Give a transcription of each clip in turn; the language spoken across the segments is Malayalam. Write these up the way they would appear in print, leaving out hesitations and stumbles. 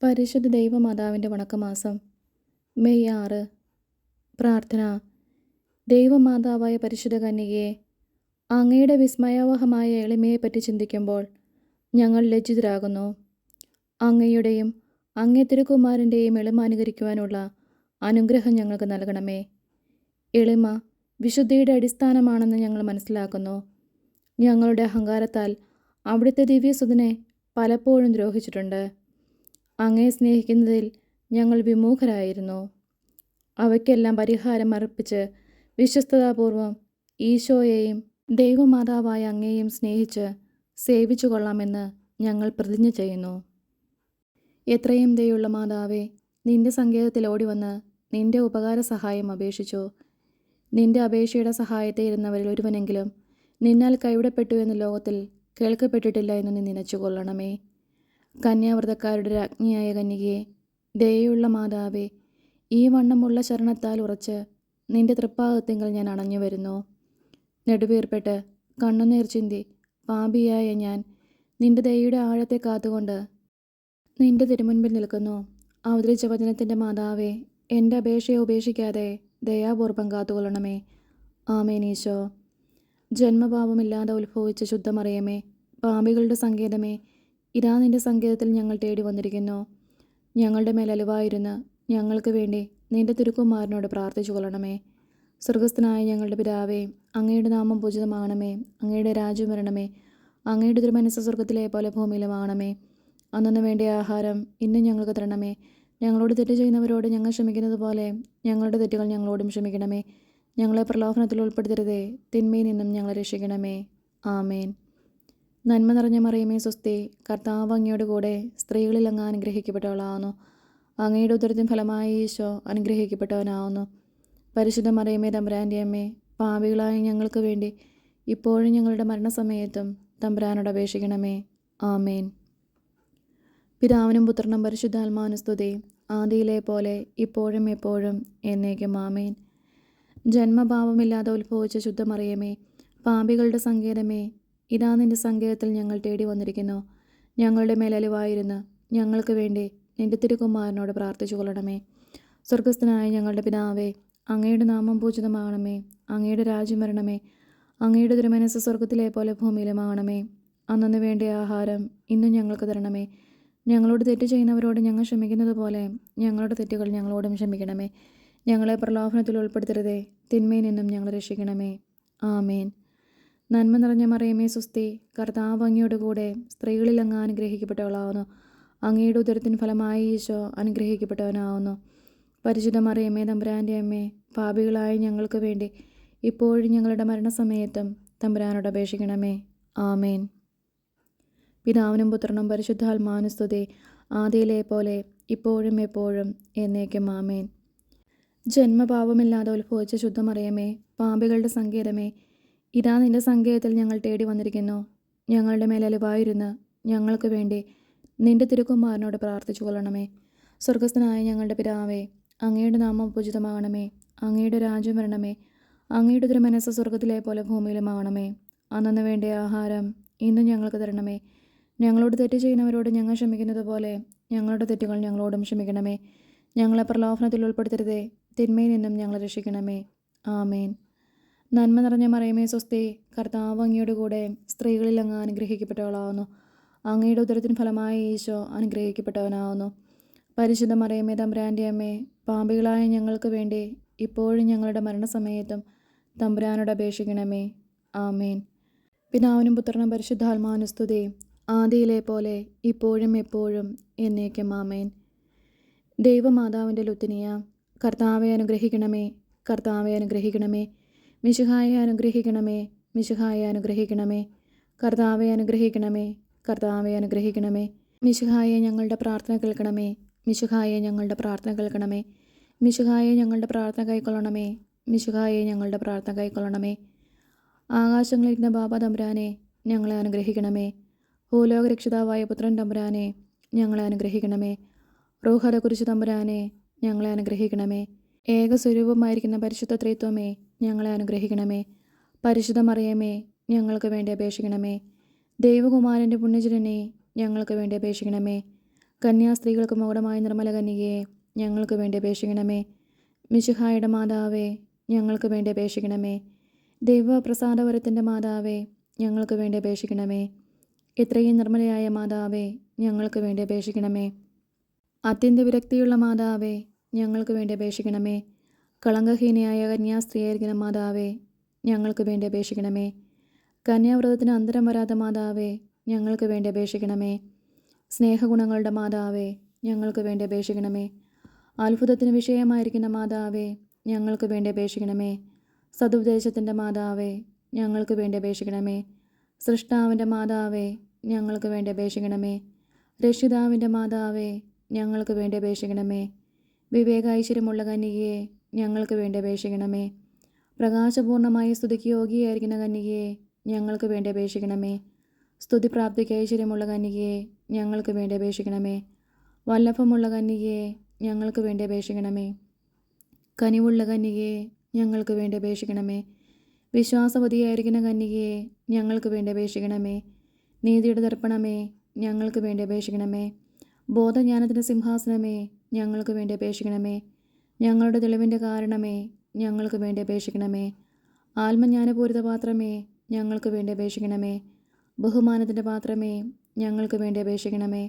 പരിശുദ്ധ ദൈവമാതാവിൻ്റെ വണക്കമാസം മെയ് 6. പ്രാർത്ഥന. ദൈവമാതാവായ പരിശുദ്ധ കന്യകയെ, അങ്ങയുടെ വിസ്മയാവഹമായ എളിമയെപ്പറ്റി ചിന്തിക്കുമ്പോൾ ഞങ്ങൾ ലജ്ജിതരാകുന്നു. അങ്ങയുടെയും അങ്ങേ തിരുക്കുമാരൻ്റെയും എളിമ അനുകരിക്കുവാനുള്ള അനുഗ്രഹം ഞങ്ങൾക്ക് നൽകണമേ. എളിമ വിശുദ്ധിയുടെ അടിസ്ഥാനമാണെന്ന് ഞങ്ങൾ മനസ്സിലാക്കുന്നു. ഞങ്ങളുടെ അഹങ്കാരത്താൽ അവിടുത്തെ ദിവ്യസുതനെ പലപ്പോഴും ദ്രോഹിച്ചിട്ടുണ്ട്. അങ്ങയെ സ്നേഹിക്കുന്നതിൽ ഞങ്ങൾ വിമുഖരായിരുന്നു. അവയ്ക്കെല്ലാം പരിഹാരം അർപ്പിച്ച് വിശ്വസ്തതാപൂർവം ഈശോയെയും ദൈവമാതാവായ അങ്ങയെയും സ്നേഹിച്ച് സേവിച്ചു കൊള്ളാമെന്ന് ഞങ്ങൾ പ്രതിജ്ഞ ചെയ്യുന്നു. എത്രയും ദയുള്ള മാതാവേ, നിന്റെ സങ്കേതത്തിൽ ഓടിവന്ന് നിന്റെ ഉപകാര സഹായം അപേക്ഷിച്ചു. നിന്റെ അപേക്ഷയുടെ സഹായത്തെ ഇരുന്നവരിൽ ഒരുവനെങ്കിലും നിന്നാൽ കൈവിടപ്പെട്ടു എന്ന് ലോകത്തിൽ കേൾക്കപ്പെട്ടിട്ടില്ല എന്ന് നീ നനച്ചുകൊള്ളണമേ. കന്യാവ്രതക്കാരുടെ രാജ്ഞിയായ കന്യകയെ, ദയയുള്ള മാതാവേ, ഈ വണ്ണമുള്ള ശരണത്താൽ ഉറച്ച് നിന്റെ തൃപ്പാദത്തിങ്കൽ ഞാൻ അണഞ്ഞു വരുന്നു. നെടുവീർപ്പെട്ട് കണ്ണുനീർ ചിന്തി പാപിയായ ഞാൻ നിന്റെ ദയയുടെ ആഴത്തെ കാത്തുകൊണ്ട് നിന്റെ തിരുമുൻപിൽ നിൽക്കുന്നു. അവതരിച്ച വചനത്തിൻ്റെ മാതാവേ, എൻ്റെ അപേക്ഷയെ ഉപേക്ഷിക്കാതെ ദയാപൂർവം കാത്തുകൊള്ളണമേ. ആമേൻ. ഈശോ. ജന്മപാപമില്ലാതെ ഉത്ഭവിച്ച ശുദ്ധമറിയമേ, പാപികളുടെ സങ്കേതമേ, ഇതാ നിന്റെ സങ്കേതത്തിൽ ഞങ്ങൾ തേടി വന്നിരിക്കുന്നു. ഞങ്ങളുടെ മേൽ അലിവായിരുന്ന് ഞങ്ങൾക്ക് വേണ്ടി നിന്റെ തിരുക്കുമാരനോട് പ്രാർത്ഥിച്ചു കൊള്ളണമേ. സ്വർഗസ്ഥനായ ഞങ്ങളുടെ പിതാവേ, അങ്ങയുടെ നാമം പൂജിതമാകണമേ. അങ്ങയുടെ രാജ്യം വരണമേ. അങ്ങയുടെ തിരുമനസ്സ് സ്വർഗത്തിലെ പോലെ ഭൂമിയിലുമാകണമേ. അന്നു വേണ്ടിയ ആഹാരം ഇന്നും ഞങ്ങൾക്ക് തരണമേ. ഞങ്ങളോട് തെറ്റ് ചെയ്യുന്നവരോട് ഞങ്ങൾ ക്ഷമിക്കുന്നത് പോലെ ഞങ്ങളുടെ തെറ്റുകൾ ഞങ്ങളോടും ക്ഷമിക്കണമേ. ഞങ്ങളെ പ്രലോഭനത്തിൽ ഉൾപ്പെടുത്തരുതേ, തിന്മയിൽ നിന്നും ഞങ്ങളെ രക്ഷിക്കണമേ. ആമേൻ. നന്മ നിറഞ്ഞ മറിയമേ, സ്വസ്തി. കർത്താവ് അങ്ങയോട് കൂടെ സ്ത്രീകളിൽ അങ്ങ് അനുഗ്രഹിക്കപ്പെട്ടവളാവുന്നു. അങ്ങയുടെ ഉദരത്തിൻ ഫലമായി ഈശോ അനുഗ്രഹിക്കപ്പെട്ടവനാവുന്നു. പരിശുദ്ധ മറിയമേ, തമ്പുരാൻ്റെ അമ്മേ, പാപികളായ ഞങ്ങൾക്ക് വേണ്ടി ഇപ്പോഴും ഞങ്ങളുടെ മരണസമയത്തും തമ്പുരാനോട് അപേക്ഷിക്കണമേ. ആമേൻ. പിതാവിനും പുത്രനും പരിശുദ്ധാത്മാവിനും സ്തുതി, ആദിയിലെ പോലെ ഇപ്പോഴും എപ്പോഴും എന്നേക്കും. ആമേൻ. ജന്മഭാവമില്ലാതെ ഉത്ഭവിച്ച ശുദ്ധമറിയമേ, പാപികളുടെ സങ്കേതമേ, ഇതാ നിന്റെ സങ്കേതത്തിൽ ഞങ്ങൾ തേടി വന്നിരിക്കുന്നു. ഞങ്ങളുടെ മേലലിവായിരുന്ന് ഞങ്ങൾക്ക് വേണ്ടി നിന്റെ തിരുക്കുമാരനോട് പ്രാർത്ഥിച്ചു കൊള്ളണമേ. സ്വർഗസ്ഥനായ ഞങ്ങളുടെ പിതാവേ, അങ്ങയുടെ നാമം പൂജിതമാകണമേ. അങ്ങയുടെ രാജ്യം വരണമേ. അങ്ങയുടെ തിരുമനസ്സ് സ്വർഗത്തിലെ പോലെ ഭൂമിയിലുമാകണമേ. അന്നു വേണ്ടിയ ആഹാരം ഇന്നും ഞങ്ങൾക്ക് തരണമേ. ഞങ്ങളോട് തെറ്റ് ചെയ്യുന്നവരോട് ഞങ്ങൾ ക്ഷമിക്കുന്നത് പോലെ ഞങ്ങളുടെ തെറ്റുകൾ ഞങ്ങളോടും ക്ഷമിക്കണമേ. ഞങ്ങളെ പ്രലോഭനത്തിൽ ഉൾപ്പെടുത്തരുതേ, തിന്മയിൽ നിന്നും ഞങ്ങളെ രക്ഷിക്കണമേ. ആമേൻ. നന്മ നിറഞ്ഞ മറിയമേ, സ്വസ്തി. കർത്താവ് അങ്ങയോട് കൂടെ സ്ത്രീകളിൽ അങ്ങ് അനുഗ്രഹിക്കപ്പെട്ടവളാവുന്നു. അങ്ങയുടെ ഉദരത്തിൻ ഫലമായി ഈശോ അനുഗ്രഹിക്കപ്പെട്ടവനാവുന്നു. പരിശുദ്ധ മറിയമേ, തമ്പുരാൻ്റെ അമ്മേ, പാപികളായ ഞങ്ങൾക്ക് വേണ്ടി ഇപ്പോഴും ഞങ്ങളുടെ മരണസമയത്തും തമ്പുരാനോട് അപേക്ഷിക്കണമേ. ആമേൻ. പിതാവിനും പുത്രനും പരിശുദ്ധാത്മാവിനും സ്തുതി, ആദിയിലെ പോലെ ഇപ്പോഴും എപ്പോഴും എന്നേക്കും. ആമേൻ. ജന്മപാപമില്ലാതെ ഉത്ഭവിച്ച ശുദ്ധമറിയമേ, പാപികളുടെ സങ്കേതമേ, ഇതാ നിന്റെ സങ്കേതത്തിൽ ഞങ്ങൾ തേടി വന്നിരിക്കുന്നു. ഞങ്ങളുടെ മേലലിവായിരുന്ന് ഞങ്ങൾക്ക് വേണ്ടി നിന്റെ തിരുക്കുമാരനോട് പ്രാർത്ഥിച്ചു കൊള്ളണമേ. സ്വർഗസ്ഥനായ ഞങ്ങളുടെ പിതാവേ, അങ്ങയുടെ നാമം പൂജിതമാകണമേ. അങ്ങയുടെ രാജ്യം വരണമേ. അങ്ങയുടെ തിരുമനസ്സ് സ്വർഗത്തിലെ പോലെ ഭൂമിയിലുമാകണമേ. അന്നു വേണ്ടിയ ആഹാരം ഇന്നും ഞങ്ങൾക്ക് തരണമേ. ഞങ്ങളോട് തെറ്റ് ചെയ്യുന്നവരോട് ഞങ്ങൾ ക്ഷമിക്കുന്നത് പോലെ ഞങ്ങളുടെ തെറ്റുകൾ ഞങ്ങളോടും ക്ഷമിക്കണമേ. ഞങ്ങളെ പ്രലോഭനത്തിൽ ഉൾപ്പെടുത്തരുതേ, തിന്മയിൽ നിന്നും ഞങ്ങളെ രക്ഷിക്കണമേ. ആമേൻ. നന്മ നിറഞ്ഞ മറിയമേ, സ്വസ്തി. കർത്താവ് അങ്ങയോട് കൂടെ സ്ത്രീകളിൽ അങ്ങ് അനുഗ്രഹിക്കപ്പെട്ടവളാവുന്നു. അങ്ങയുടെ ഉദരത്തിൻ ഫലമായി ഈശോ അനുഗ്രഹിക്കപ്പെട്ടവനാവുന്നു. പരിശുദ്ധ മറിയമേ, തമ്പുരാൻ്റെ അമ്മേ, പാപികളായ ഞങ്ങൾക്ക് വേണ്ടി ഇപ്പോഴും ഞങ്ങളുടെ മരണസമയത്തും തമ്പുരാനോട് അപേക്ഷിക്കണമേ. ആമേൻ. പിതാവിനും പുത്രനും പരിശുദ്ധാത്മാവിനും സ്തുതി, ആദിയിലെ പോലെ ഇപ്പോഴും എപ്പോഴും എന്നേക്കും. ആമേൻ. ദൈവമാതാവിൻ്റെ ലുത്തിനിയ, കർത്താവെ അനുഗ്രഹിക്കണമേ. കർത്താവെ അനുഗ്രഹിക്കണമേ. മിശിഹായെ അനുഗ്രഹിക്കണമേ. മിശിഹായെ അനുഗ്രഹിക്കണമേ. കർത്താവെ അനുഗ്രഹിക്കണമേ. കർത്താവെ അനുഗ്രഹിക്കണമേ. മിശിഹായെ ഞങ്ങളുടെ പ്രാർത്ഥന കേൾക്കണമേ. മിശിഹായെ ഞങ്ങളുടെ പ്രാർത്ഥന കേൾക്കണമേ. മിശിഹായെ ഞങ്ങളുടെ പ്രാർത്ഥന കൈക്കൊള്ളണമേ. മിശിഹായെ ഞങ്ങളുടെ പ്രാർത്ഥന കൈക്കൊള്ളണമേ. ആകാശങ്ങളിലിരുന്ന ബാബ തമ്പുരാനെ, ഞങ്ങളെ അനുഗ്രഹിക്കണമേ. ഭൂലോക രക്ഷിതാവായ പുത്രൻ തമ്പുരാനെ, ഞങ്ങളെ അനുഗ്രഹിക്കണമേ. റൂഹത കുരിശു തമ്പുരാനെ, ഞങ്ങളെ അനുഗ്രഹിക്കണമേ. ഏകസ്വരൂപമായിരിക്കുന്ന പരിശുദ്ധ ത്രിത്വമേ, ഞങ്ങളെ അനുഗ്രഹിക്കണമേ. പരിശുദ്ധ മറിയമേ, ഞങ്ങൾക്ക് വേണ്ടി അപേക്ഷിക്കണമേ. ദൈവകുമാരൻ്റെ പുണ്യജനനെ, ഞങ്ങൾക്ക് വേണ്ടി അപേക്ഷിക്കണമേ. കന്യാസ്ത്രീകൾക്ക് മകുടമായ നിർമ്മല കന്യകയെ ഞങ്ങൾക്ക് വേണ്ടി അപേക്ഷിക്കണമേ. മിശിഹായുടെ മാതാവേ, ഞങ്ങൾക്ക് വേണ്ടി അപേക്ഷിക്കണമേ. ദൈവപ്രസാദവരത്തിൻ്റെ മാതാവേ, ഞങ്ങൾക്ക് വേണ്ടി അപേക്ഷിക്കണമേ. ഇത്രയും നിർമ്മലയായ മാതാവേ, ഞങ്ങൾക്ക് വേണ്ടി അപേക്ഷിക്കണമേ. അത്യന്ത വിരക്തിയുള്ള മാതാവേ, ഞങ്ങൾക്ക് വേണ്ടി അപേക്ഷിക്കണമേ. കളങ്കഹീനയായ കന്യാസ്ത്രീയായിരിക്കുന്ന മാതാവേ, ഞങ്ങൾക്ക് വേണ്ടി അപേക്ഷിക്കണമേ. കന്യാവ്രതത്തിന് അന്തരം വരാത്ത മാതാവേ, ഞങ്ങൾക്ക് വേണ്ടി അപേക്ഷിക്കണമേ. സ്നേഹഗുണങ്ങളുടെ മാതാവേ, ഞങ്ങൾക്ക് വേണ്ടി അപേക്ഷിക്കണമേ. അത്ഭുതത്തിന് വിഷയമായിരിക്കുന്ന മാതാവേ, ഞങ്ങൾക്ക് വേണ്ടി അപേക്ഷിക്കണമേ. സതുപദേശത്തിൻ്റെ മാതാവേ, ഞങ്ങൾക്ക് വേണ്ടി അപേക്ഷിക്കണമേ. സൃഷ്ടാവിൻ്റെ മാതാവേ, ഞങ്ങൾക്ക് വേണ്ടി അപേക്ഷിക്കണമേ. രക്ഷിതാവിൻ്റെ മാതാവേ, ഞങ്ങൾക്ക് വേണ്ടി അപേക്ഷിക്കണമേ. വിവേകാഐശ്വര്യമുള്ള കന്യകയെ ഞങ്ങൾക്ക് വേണ്ടി അപേക്ഷിക്കണമേ. പ്രകാശപൂർണമായി സ്തുതിക്ക് യോഗ്യയായിരിക്കുന്ന കന്യകയെ ഞങ്ങൾക്ക് വേണ്ടി അപേക്ഷിക്കണമേ. സ്തുതിപ്രാപ്തിക്ക് ഐശ്വര്യമുള്ള കന്യകയെ ഞങ്ങൾക്ക് വേണ്ടി അപേക്ഷിക്കണമേ. വല്ലഭമുള്ള കന്യകയെ ഞങ്ങൾക്ക് വേണ്ടി അപേക്ഷിക്കണമേ. കനിവുള്ള കന്യകയെ ഞങ്ങൾക്ക് വേണ്ടി അപേക്ഷിക്കണമേ. വിശ്വാസവതിയായിരിക്കുന്ന കന്യകയെ ഞങ്ങൾക്ക് വേണ്ടി അപേക്ഷിക്കണമേ. നീതിയുടെ ദർപ്പണമേ, ഞങ്ങൾക്ക് വേണ്ടി അപേക്ഷിക്കണമേ. ബോധജ്ഞാനത്തിൻ്റെ സിംഹാസനമേ, ഞങ്ങൾക്ക് വേണ്ടി അപേക്ഷിക്കണമേ. ഞങ്ങളുടെ തെളിവിൻ്റെ കാരണമേ, ഞങ്ങൾക്ക് വേണ്ടി അപേക്ഷിക്കണമേ. ആത്മജ്ഞാനപൂരിത പാത്രമേ, ഞങ്ങൾക്ക് വേണ്ടി അപേക്ഷിക്കണമേ. ബഹുമാനത്തിൻ്റെ പാത്രമേ, ഞങ്ങൾക്ക് വേണ്ടി അപേക്ഷിക്കണമേ.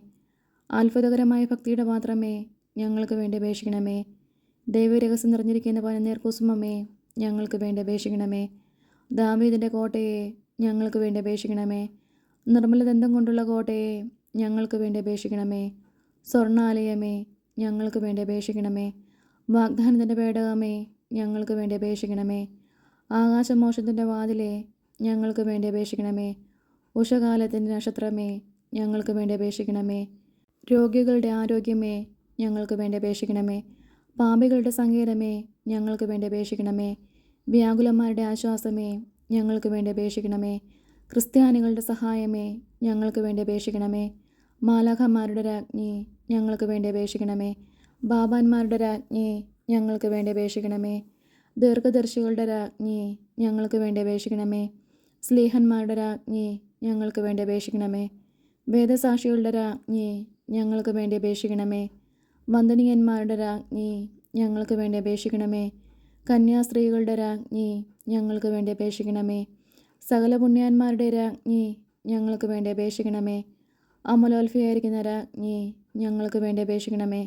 അത്ഭുതകരമായ ഭക്തിയുടെ പാത്രമേ, ഞങ്ങൾക്ക് വേണ്ടി അപേക്ഷിക്കണമേ. ദൈവരഹസ്യം നിറഞ്ഞിരിക്കുന്ന പനിനീർക്കുസുമമേ, ഞങ്ങൾക്ക് വേണ്ടി അപേക്ഷിക്കണമേ. ദാവീദിൻ്റെ കോട്ടയെ ഞങ്ങൾക്ക് വേണ്ടി അപേക്ഷിക്കണമേ. നിർമ്മലദന്തം കൊണ്ടുള്ള കോട്ടയെ ഞങ്ങൾക്ക് വേണ്ടി അപേക്ഷിക്കണമേ. സ്വർണ്ണാലയമേ, ഞങ്ങൾക്ക് വേണ്ടി അപേക്ഷിക്കണമേ. വാഗ്ദാനത്തിൻ്റെ പേടകമേ, ഞങ്ങൾക്ക് വേണ്ടി അപേക്ഷിക്കണമേ. ആകാശമോക്ഷത്തിൻ്റെ വാതിലെ ഞങ്ങൾക്ക് വേണ്ടി അപേക്ഷിക്കണമേ. ഉഷകാലത്തിൻ്റെ നക്ഷത്രമേ, ഞങ്ങൾക്ക് വേണ്ടി അപേക്ഷിക്കണമേ. രോഗികളുടെ ആരോഗ്യമേ, ഞങ്ങൾക്ക് വേണ്ടി അപേക്ഷിക്കണമേ. പാപികളുടെ സങ്കേതമേ, ഞങ്ങൾക്ക് വേണ്ടി അപേക്ഷിക്കണമേ. വ്യാകുലന്മാരുടെ ആശ്വാസമേ, ഞങ്ങൾക്ക് വേണ്ടി അപേക്ഷിക്കണമേ. ക്രിസ്ത്യാനികളുടെ സഹായമേ, ഞങ്ങൾക്ക് വേണ്ടി അപേക്ഷിക്കണമേ. മാലാഖമാരുടെ രാജ്ഞി, ഞങ്ങൾക്ക് വേണ്ടി അപേക്ഷിക്കണമേ. ബാബാന്മാരുടെ രാജ്ഞി, ഞങ്ങൾക്ക് വേണ്ടി അപേക്ഷിക്കണമേ. ദീർഘദർശികളുടെ രാജ്ഞി, ഞങ്ങൾക്ക് വേണ്ടി അപേക്ഷിക്കണമേ. സ്ലീഹന്മാരുടെ രാജ്ഞി, ഞങ്ങൾക്ക് വേണ്ടി അപേക്ഷിക്കണമേ. വേദസാക്ഷികളുടെ രാജ്ഞി, ഞങ്ങൾക്ക് വേണ്ടി അപേക്ഷിക്കണമേ. വന്ദനീയന്മാരുടെ രാജ്ഞി, ഞങ്ങൾക്ക് വേണ്ടി അപേക്ഷിക്കണമേ. കന്യാസ്ത്രീകളുടെ രാജ്ഞി, ഞങ്ങൾക്ക് വേണ്ടി അപേക്ഷിക്കണമേ. സകല പുണ്യാന്മാരുടെ രാജ്ഞി, ഞങ്ങൾക്ക് വേണ്ടി അപേക്ഷിക്കണമേ. അമലോത്ഭയായിരിക്കുന്ന രാജ്ഞി, ഞങ്ങൾക്ക് വേണ്ടി അപേക്ഷിക്കണമേ.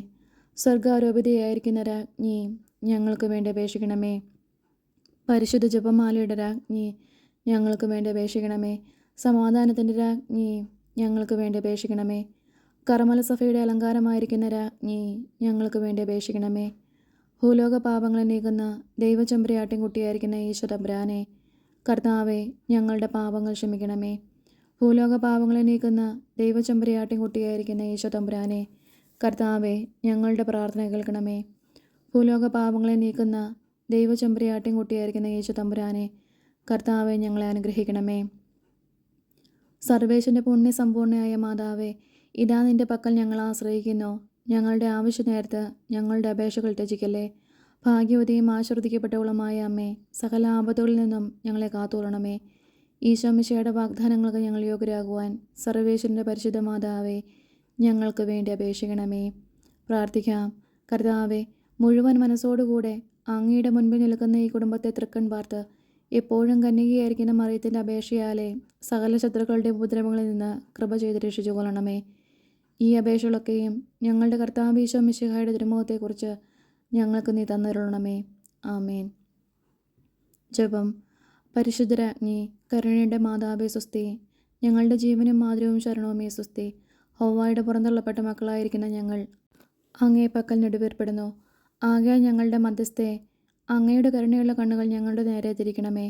സ്വർഗാരോപിതയായിരിക്കുന്ന രാജ്ഞി, ഞങ്ങൾക്ക് വേണ്ടി അപേക്ഷിക്കണമേ. പരിശുദ്ധ ജപമാലയുടെ രാജ്ഞി, ഞങ്ങൾക്ക് വേണ്ടി അപേക്ഷിക്കണമേ. സമാധാനത്തിൻ്റെ രാജ്ഞി, ഞങ്ങൾക്ക് വേണ്ടി അപേക്ഷിക്കണമേ. കർമ്മല സഭയുടെ അലങ്കാരമായിരിക്കുന്ന രാജ്ഞി, ഞങ്ങൾക്ക് വേണ്ടി അപേക്ഷിക്കണമേ. ഭൂലോക പാപങ്ങളെ നീക്കുന്ന ദൈവചെമ്പരിയാട്ടിൻകുട്ടിയായിരിക്കുന്ന ഈശോ തമ്പുരാനെ, കർത്താവെ, ഞങ്ങളുടെ പാപങ്ങൾ ക്ഷമിക്കണമേ. ഭൂലോക പാപങ്ങളെ നീക്കുന്ന ദൈവചെമ്പരിയാട്ടിൻകുട്ടിയായിരിക്കുന്ന ഈശോ തമ്പുരാനെ, കർത്താവെ, ഞങ്ങളുടെ പ്രാർത്ഥന കേൾക്കണമേ. ഭൂലോക പാപങ്ങളെ നീക്കുന്ന ദൈവചെമ്പരിയാട്ടിൻകുട്ടിയായിരിക്കുന്ന ഈശോ തമ്പുരാനെ, കർത്താവെ, ഞങ്ങളെ അനുഗ്രഹിക്കണമേ. സർവേശ്വരൻ്റെ പുണ്യസമ്പൂർണയായ മാതാവേ, ഇതാ നിൻ്റെ പക്കൽ ഞങ്ങൾ ആശ്രയിക്കുന്നു. ഞങ്ങളുടെ ആവശ്യ നേരത്ത് ഞങ്ങളുടെ അപേക്ഷകൾ ത്യജിക്കല്ലേ. ഭാഗ്യവതിയും ആശീർവദിക്കപ്പെട്ടവളുമായ അമ്മേ, സകല ആപത്തുകളിൽ നിന്നും ഞങ്ങളെ കാത്തുകൊള്ളണമേ. ഈശോമിശിഹായുടെ വാഗ്ദാനങ്ങൾക്ക് ഞങ്ങൾ യോഗ്യരാകുവാൻ സർവേശ്വരൻ്റെ പരിശുദ്ധ മാതാവേ, ഞങ്ങൾക്ക് വേണ്ടി അപേക്ഷിക്കണമേ. പ്രാർത്ഥിക്കാം. കർത്താവെ, മുഴുവൻ മനസ്സോടുകൂടെ അങ്ങയുടെ മുൻപിൽ നിൽക്കുന്ന ഈ കുടുംബത്തെ തൃക്കൺ പാർത്ത് എപ്പോഴും കന്യകയായിരിക്കുന്ന മറിയത്തിൻ്റെ അപേക്ഷയാലെ സകല ശത്രുക്കളുടെ ഉപദ്രവങ്ങളിൽ നിന്ന് കൃപ ചെയ്ത് രക്ഷിച്ചു കൊള്ളണമേ. ഈ അപേക്ഷകളൊക്കെയും ഞങ്ങളുടെ കർത്താവ് ഈശോ മിശിഹായുടെ തിരുമുഖത്തെക്കുറിച്ച് ഞങ്ങൾക്ക് നീ തന്നരുളണമേ. ആമേൻ. ജപം. പരിശുദ്ധരാജ്ഞി, കരുണയുടെ മാതാവേ സ്വസ്തി. ഞങ്ങളുടെ ജീവനും മാതൃവും ശരണവുമേ സ്വസ്തി. ഹൗവായുടെ പുറന്തള്ളപ്പെട്ട മക്കളായിരിക്കുന്ന ഞങ്ങൾ അങ്ങേ പക്കൽ നെടുവേർപ്പെടുന്നു. ആകയാൽ ഞങ്ങളുടെ മധ്യസ്ഥെ, അങ്ങയുടെ കരുണയുള്ള കണ്ണുകൾ ഞങ്ങളുടെ നേരെ തിരിക്കണമേ.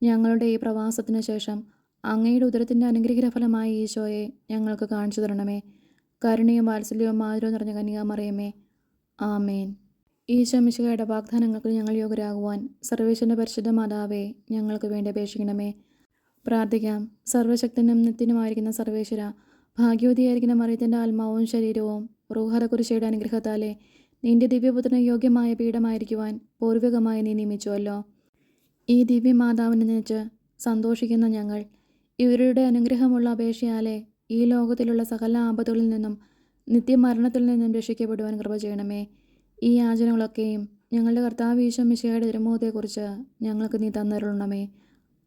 ഞങ്ങളുടെ ഈ പ്രവാസത്തിനു ശേഷം അങ്ങയുടെ ഉദരത്തിൻ്റെ അനുഗ്രഹഫലമായ ഈശോയെ ഞങ്ങൾക്ക് കാണിച്ചു തരണമേ. കരുണയും വാത്സല്യവും മാധുര്യവും നിറഞ്ഞ കന്യകാമറിയമേ. ആമേൻ. ഈശോ മിശിഹായുടെ വാഗ്ദാനങ്ങൾക്ക് ഞങ്ങൾ യോഗ്യരാകുവാൻ സർവേശ്വരൻ്റെ പരിശുദ്ധ മാതാവേ, ഞങ്ങൾക്ക് വേണ്ടി അപേക്ഷിക്കണമേ. പ്രാർത്ഥിക്കാം. സർവശക്തനും നിത്യനുമായിരിക്കുന്ന സർവേശ്വര, ഭാഗ്യവതിയായിരിക്കുന്ന മറിയത്തിൻ്റെ ആത്മാവും ശരീരവും റൂഹത കുരിശയുടെ അനുഗ്രഹത്താലെ നിന്റെ ദിവ്യപുത്രന് യോഗ്യമായ പീഠമായിരിക്കുവാൻ പൂർവികമായി നീ നിയമിച്ചുവല്ലോ. ഈ ദിവ്യമാതാവിനെ നനച്ച് സന്തോഷിക്കുന്ന ഞങ്ങൾ ഇവരുടെ അനുഗ്രഹമുള്ള അപേക്ഷയാലെ ഈ ലോകത്തിലുള്ള സകല ആപത്തുകളിൽ നിന്നും നിത്യമരണത്തിൽ നിന്നും രക്ഷിക്കപ്പെടുവാൻ കൃപ ചെയ്യണമേ. ഈ യാചനകളൊക്കെയും ഞങ്ങളുടെ കർത്താവ് ഈശോ മിശിഹായുടെ തിരുമുഖത്തെക്കുറിച്ച് ഞങ്ങൾക്ക് നീ തന്നരുളണമേ.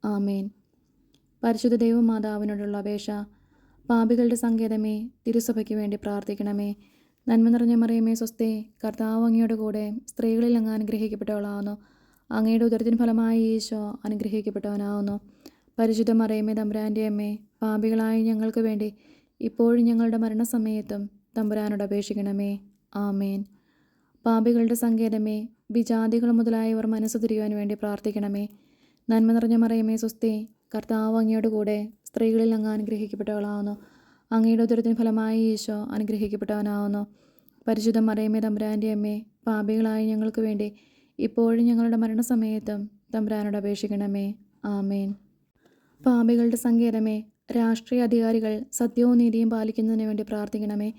ആമേൻ. പരിശുദ്ധ ദൈവമാതാവിനോടുള്ള അപേക്ഷ. പാപികളുടെ സങ്കേതമേ, തിരുസഭയ്ക്ക് വേണ്ടി പ്രാർത്ഥിക്കണമേ. നന്മ നിറഞ്ഞ മറിയമേ സ്വസ്തി, കർത്താവ് അങ്ങയുടെ കൂടെ സ്ത്രീകളിൽ അങ്ങ് അനുഗ്രഹിക്കപ്പെട്ടവളാവുന്നു. അങ്ങയുടെ ഉദരത്തിൻ ഫലമായി ഈശോ അനുഗ്രഹിക്കപ്പെട്ടവനാവുന്നു. പരിശുദ്ധ മറിയമേ തമ്പുരാൻ്റെ അമ്മേ, പാപികളായ ഞങ്ങൾക്ക് വേണ്ടി ഇപ്പോഴും ഞങ്ങളുടെ മരണസമയത്തും തമ്പുരാനോട് അപേക്ഷിക്കണമേ. ആമേൻ. പാപികളുടെ സങ്കേതമേ, വിജാതികൾ മുതലായവർ മനസ്സ് തിരിയുവാൻ വേണ്ടി പ്രാർത്ഥിക്കണമേ. നന്മ നിറഞ്ഞ മറിയമേ സ്വസ്തി, കർത്താവ് അങ്ങയുടെ കൂടെ സ്ത്രീകളിൽ അങ്ങ് അനുഗ്രഹിക്കപ്പെട്ടവളാവുന്നു. അങ്ങയുടെ ഉദരത്തിൻ ഫലമായി ഈശോ അനുഗ്രഹിക്കപ്പെട്ടവനാവുന്നു. പരിശുദ്ധ മറിയമേ തമ്പുരാൻ്റെ അമ്മേ, പാപികളായ ഞങ്ങൾക്ക് വേണ്ടി ഇപ്പോഴും ഞങ്ങളുടെ മരണസമയത്തും തമ്പുരാനോട് അപേക്ഷിക്കണമേ. ആമേൻ. പാപികളുടെ സങ്കേതമേ, രാഷ്ട്രീയ അധികാരികൾ സത്യവും നീതിയും പാലിക്കുന്നതിന് വേണ്ടി പ്രാർത്ഥിക്കണമേ.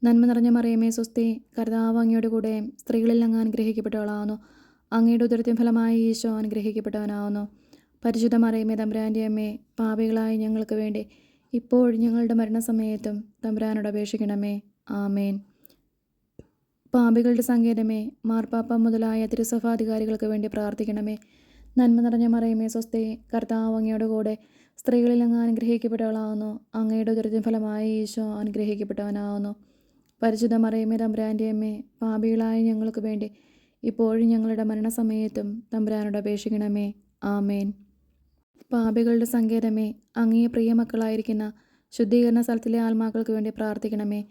നന്മ നിറഞ്ഞ മറിയമേ സ്വസ്തി, കർത്താവ് അങ്ങയുടെ കൂടെ സ്ത്രീകളിൽ അങ്ങ് അനുഗ്രഹിക്കപ്പെട്ടവളാവുന്നു. അങ്ങയുടെ ഉദരത്തിൻ ഫലമായി ഈശോ അനുഗ്രഹിക്കപ്പെട്ടവനാവുന്നു. പരിശുദ്ധ മറിയമേ തമ്പുരാൻ്റെ അമ്മേ, പാപികളായ ഞങ്ങൾക്ക് വേണ്ടി ഇപ്പോഴും ഞങ്ങളുടെ മരണസമയത്തും തമ്പുരാനോട് അപേക്ഷിക്കണമേ. ആമേൻ. പാപികളുടെ സങ്കേതമേ, മാർപ്പാപ്പ മുതലായ തിരുസഭാധികാരികൾക്ക് വേണ്ടി പ്രാർത്ഥിക്കണമേ. നന്മ നിറഞ്ഞ മറിയമേ സ്വസ്തി, കർത്താവ് അങ്ങയുടെ കൂടെ സ്ത്രീകളിൽ അങ്ങ് അനുഗ്രഹിക്കപ്പെട്ടവളാവുന്നു. അങ്ങയുടെ ഉദരത്തിൻ ഫലമായി ഈശോ അനുഗ്രഹിക്കപ്പെട്ടവനാവുന്നു. പരിശുദ്ധ മറിയമേ തമ്പുരാൻ്റെ അമ്മേ, പാപികളായ ഞങ്ങൾക്ക് വേണ്ടി ഇപ്പോഴും ഞങ്ങളുടെ മരണസമയത്തും തമ്പുരാനോട് അപേക്ഷിക്കണമേ. ആമേൻ. പാപികളുടെ സങ്കേതമേ, അങ്ങേ പ്രിയമക്കളായിരിക്കുന്ന ശുദ്ധീകരണ സ്ഥലത്തിലെ ആത്മാക്കൾക്ക് വേണ്ടി പ്രാർത്ഥിക്കണമേ.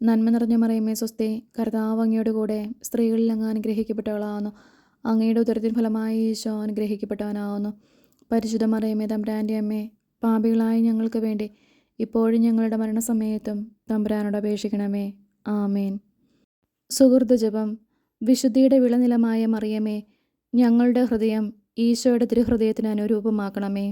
നന്മ നിറഞ്ഞ മറിയമേ സ്വസ്തി, കർത്താവ് അങ്ങയുടെ കൂടെ സ്ത്രീകളിൽ അങ്ങ് അനുഗ്രഹിക്കപ്പെട്ടവളാവുന്നു. അങ്ങയുടെ ഉദരത്തിൻ ഫലമായി ഈശോ അനുഗ്രഹിക്കപ്പെട്ടവനാവുന്നു. പരിശുദ്ധ മറിയമേ തമ്പുരാൻ്റെ അമ്മേ, പാപികളായ ഞങ്ങൾക്ക് വേണ്ടി ഇപ്പോഴും ഞങ്ങളുടെ മരണസമയത്തും തമ്പുരാനോട് അപേക്ഷിക്കണമേ. ആമേൻ. സുഹൃത്ത് ജപം. വിശുദ്ധിയുടെ വിളനിലമായ മറിയമേ, ഞങ്ങളുടെ ഹൃദയം ഈശോയുടെ തിരുഹൃദയത്തിന് അനുരൂപമാക്കണമേ.